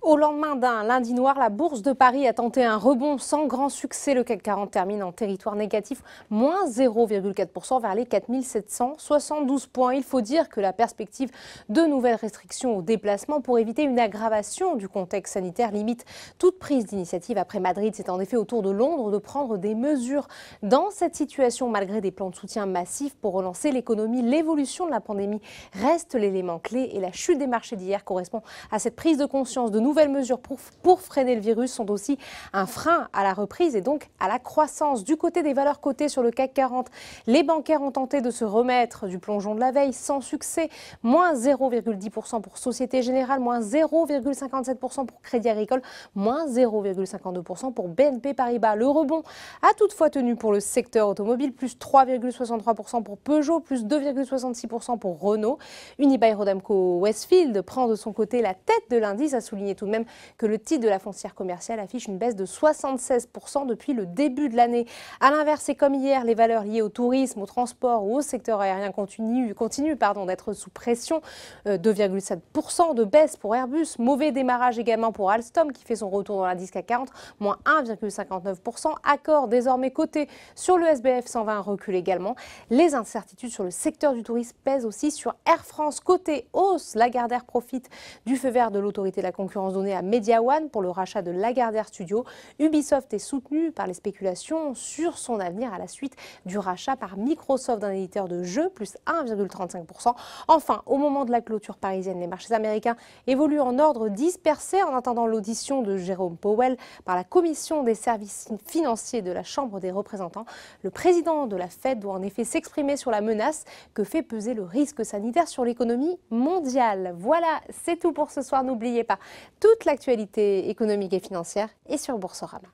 Au lendemain d'un lundi noir, la bourse de Paris a tenté un rebond sans grand succès. Le CAC 40 termine en territoire négatif, moins 0,4% vers les 4772 points. Il faut dire que la perspective de nouvelles restrictions au déplacement pour éviter une aggravation du contexte sanitaire limite toute prise d'initiative après Madrid. C'est en effet au tour de Londres de prendre des mesures. Dans cette situation, malgré des plans de soutien massifs pour relancer l'économie, l'évolution de la pandémie reste l'élément clé et la chute des marchés d'hier correspond à cette prise de conscience. De nouvelles mesures pour freiner le virus sont aussi un frein à la reprise et donc à la croissance. Du côté des valeurs cotées sur le CAC 40, les bancaires ont tenté de se remettre du plongeon de la veille sans succès. Moins 0,10% pour Société Générale, moins 0,57% pour Crédit Agricole, moins 0,52% pour BNP Paribas. Le rebond a toutefois tenu pour le secteur automobile, plus 3,63% pour Peugeot, plus 2,66% pour Renault. Unibail-Rodamco-Westfield prend de son côté la tête de l'indice, a souligné tout de même que le titre de la foncière commerciale affiche une baisse de 76% depuis le début de l'année. A l'inverse, et comme hier, les valeurs liées au tourisme, au transport ou au secteur aérien continuent d'être sous pression. 2,7% de baisse pour Airbus. Mauvais démarrage également pour Alstom qui fait son retour dans l'indice CAC 40, moins 1,59%. Accor désormais coté sur le SBF 120 recule également. Les incertitudes sur le secteur du tourisme pèsent aussi sur Air France. Côté hausse, Lagardère profite du feu vert de l'autorité de la concurrence donnée à Mediawan pour le rachat de Lagardère Studio. Ubisoft est soutenu par les spéculations sur son avenir à la suite du rachat par Microsoft d'un éditeur de jeux, plus 1,35%. Enfin, au moment de la clôture parisienne, les marchés américains évoluent en ordre dispersé en attendant l'audition de Jérôme Powell par la Commission des services financiers de la Chambre des représentants. Le président de la Fed doit en effet s'exprimer sur la menace que fait peser le risque sanitaire sur l'économie mondiale. Voilà, c'est tout pour ce soir. N'oubliez pas, toute l'actualité économique et financière est sur Boursorama.